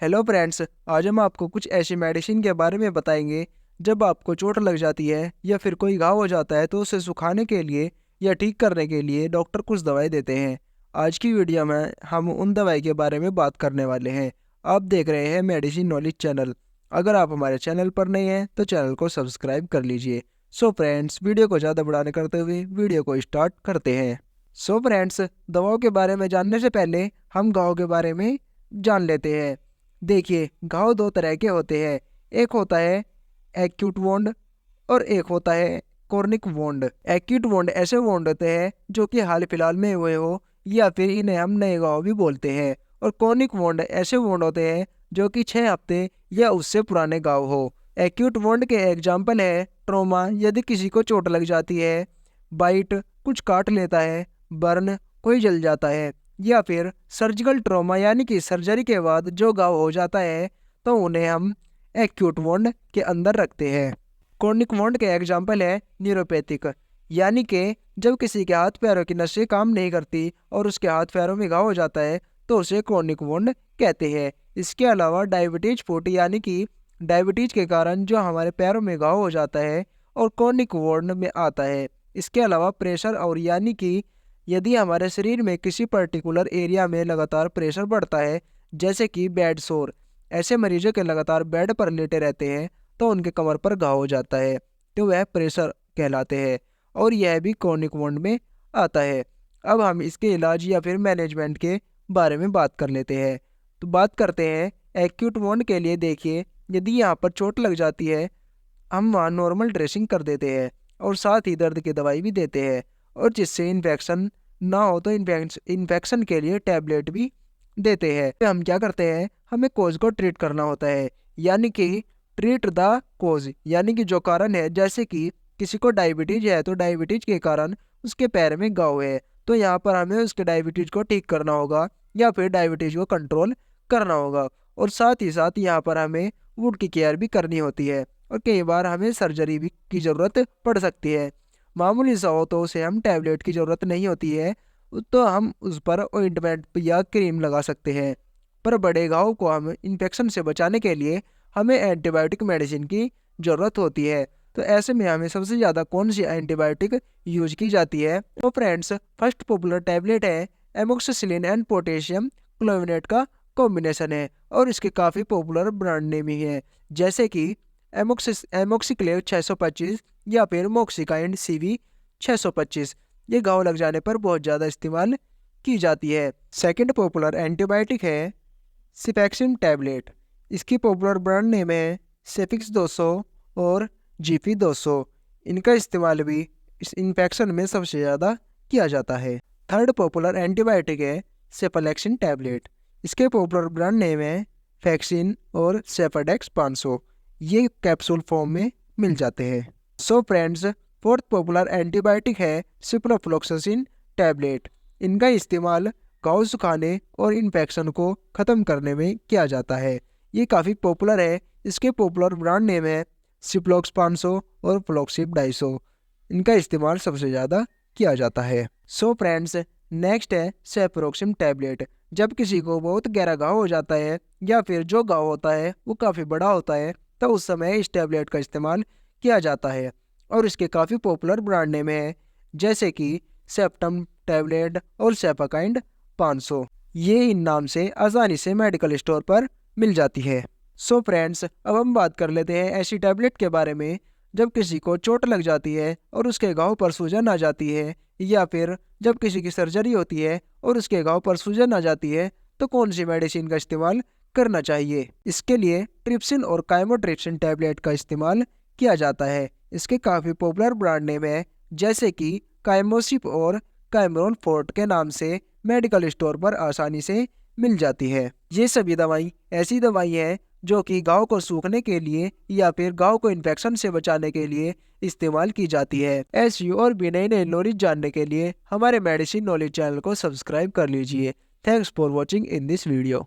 Hello friends, आज हम आपको कुछ ऐसी मेडिसिन के बारे में बताएंगे जब आपको चोट लग जाती है या फिर कोई घाव हो जाता है तो उसे सुखाने के लिए या ठीक करने के लिए डॉक्टर कुछ दवाई देते हैं। आज की वीडियो में हम उन दवाई के बारे में बात करने वाले हैं। आप देख रहे हैं मेडिसिन नॉलेज चैनल। अगर आप हमारे चैनल पर नए हैं तो चैनल को सब्सक्राइब कर लीजिए। सो फ्रेंड्स, वीडियो को ज़्यादा बड़ा न करते हुए वीडियो को स्टार्ट करते हैं। सो फ्रेंड्स, दवाओं के बारे में जानने से पहले हम घाव के बारे में जान लेते हैं। देखिए, घाव दो तरह के होते हैं। एक होता है एक्यूट वोंड और एक होता है कॉर्निक वोंड। एक्यूट वोंड ऐसे वोंड होते हैं जो कि हाल फिलहाल में हुए हो या फिर इन्हें हम नए घाव भी बोलते हैं। और कॉर्निक वोंड ऐसे वोंड होते हैं जो कि 6 हफ्ते या उससे पुराने घाव हो। एक्यूट वोंड के एग्जाम्पल है ट्रोमा, यदि किसी को चोट लग जाती है, बाइट, कुछ काट लेता है, बर्न, कोई जल जाता है, या फिर सर्जिकल ट्रॉमा यानी कि सर्जरी के बाद जो घाव हो जाता है तो उन्हें हम एक्यूट वोंड के अंदर रखते हैं। कॉर्निक वोंड के एग्जाम्पल है न्यूरोपैथिक, यानी कि जब किसी के हाथ पैरों की नसें काम नहीं करती और उसके हाथ पैरों में घाव हो जाता है तो उसे कॉर्निक वोंड कहते हैं। इसके अलावा डायबिटीज फुट, यानी कि डायबिटीज के कारण जो हमारे पैरों में घाव हो जाता है और कॉर्निक वोंड में आता है। इसके अलावा प्रेशर और, यानी कि यदि हमारे शरीर में किसी पर्टिकुलर एरिया में लगातार प्रेशर बढ़ता है, जैसे कि बेड सोर, ऐसे मरीजों के लगातार बेड पर लेटे रहते हैं तो उनके कमर पर घाव हो जाता है, तो वह प्रेशर कहलाते हैं और यह भी क्रॉनिक वोंड में आता है। अब हम इसके इलाज या फिर मैनेजमेंट के बारे में बात कर लेते हैं। तो बात करते हैं एक्यूट वोंड के लिए। देखिए, यदि यहाँ पर चोट लग जाती है, हम वहाँ नॉर्मल ड्रेसिंग कर देते हैं और साथ ही दर्द की दवाई भी देते हैं, और जिससे इन्फेक्शन ना हो तो इन्फेक्शन के लिए टैबलेट भी देते हैं। तो हम क्या करते हैं, हमें कोज को ट्रीट करना होता है, यानी कि ट्रीट द कोज, यानी कि जो कारण है। जैसे कि किसी को डायबिटीज है तो डायबिटीज के कारण उसके पैर में घाव है, तो यहाँ पर हमें उसके डायबिटीज को ठीक करना होगा या फिर डायबिटीज को कंट्रोल करना होगा। और साथ ही साथ यहाँ पर हमें वुड की केयर भी करनी होती है और कई बार हमें सर्जरी भी की ज़रूरत पड़ सकती है। मामूली सा हो तो उसे हम टैबलेट की ज़रूरत नहीं होती है, तो हम उस पर ऑइंटमेंट या क्रीम लगा सकते हैं। पर बड़े घाव को हम इन्फेक्शन से बचाने के लिए हमें एंटीबायोटिक मेडिसिन की ज़रूरत होती है। तो ऐसे में हमें सबसे ज़्यादा कौन सी एंटीबायोटिक यूज की जाती है? तो फ्रेंड्स, फर्स्ट पॉपुलर टैबलेट है एमोक्सिसिलिन एंड पोटेशियम क्लोविनेट का कॉम्बिनेशन है, और इसके काफ़ी पॉपुलर ब्रांड नेम ही है, जैसे कि एमोक्सिक्लेव 625 या फिर मोक्सिकाइंड CV 625। ये घाव लग जाने पर बहुत ज़्यादा इस्तेमाल की जाती है। सेकंड पॉपुलर एंटीबायोटिक है सिफैक्सिन टैबलेट। इसकी पॉपुलर ब्रांड नेम है सेफिक्स 200 और GP 200। इनका इस्तेमाल भी इस इन्फेक्शन में सबसे ज़्यादा किया जाता है। थर्ड पॉपुलर एंटीबायोटिक है सेफलेक्सिन टैबलेट। इसके पॉपुलर ब्रांड नेम है फैक्सिन और सेफाडेक्स 500। ये कैप्सूल फॉर्म में मिल जाते हैं। So friends, fourth popular antibiotic है सिप्रोफ्लोक्सासिन टैबलेट। इनका इस्तेमाल घाव सुखाने और इन्फेक्शन को ख़त्म करने में किया जाता है। ये काफ़ी पॉपुलर है। इसके पॉपुलर ब्रांड नेम है सिप्लोक्स 500 और फ्लोक्सिप 250। इनका इस्तेमाल सबसे ज़्यादा किया जाता है। सो फ्रेंड्स, नेक्स्ट है सेफरोक्सिम टैबलेट। जब किसी को बहुत गहरा घाव हो जाता है या फिर जो घाव होता है वो काफ़ी बड़ा होता है तो उस समय इस टैबलेट का इस्तेमाल किया जाता है, और इसके काफ़ी पॉपुलर ब्रांड नेम है, जैसे कि सेप्टम टैबलेट और सेफाकाइंड 500। ये इन नाम से आसानी से मेडिकल स्टोर पर मिल जाती है। सो फ्रेंड्स, अब हम बात कर लेते हैं ऐसी टैबलेट के बारे में जब किसी को चोट लग जाती है और उसके घाव पर सूजन आ जाती है, या फिर जब किसी की सर्जरी होती है और उसके घाव पर सूजन आ जाती है तो कौन सी मेडिसिन का इस्तेमाल करना चाहिए। इसके लिए ट्रिप्सिन और काइमोट्रिप्सिन टैबलेट का इस्तेमाल किया जाता है। इसके काफ़ी पॉपुलर ब्रांड नेम है, जैसे कि काइमोसिप और काइमरोन फोर्ट के नाम से मेडिकल स्टोर पर आसानी से मिल जाती है। ये सभी दवाई ऐसी दवाई है जो कि घाव को सूखने के लिए या फिर घाव को इन्फेक्शन से बचाने के लिए इस्तेमाल की जाती है। ऐसी और भी नई नई नॉलेज जानने के लिए हमारे मेडिसिन नॉलेज चैनल को सब्सक्राइब कर लीजिए। Thanks for watching in this video.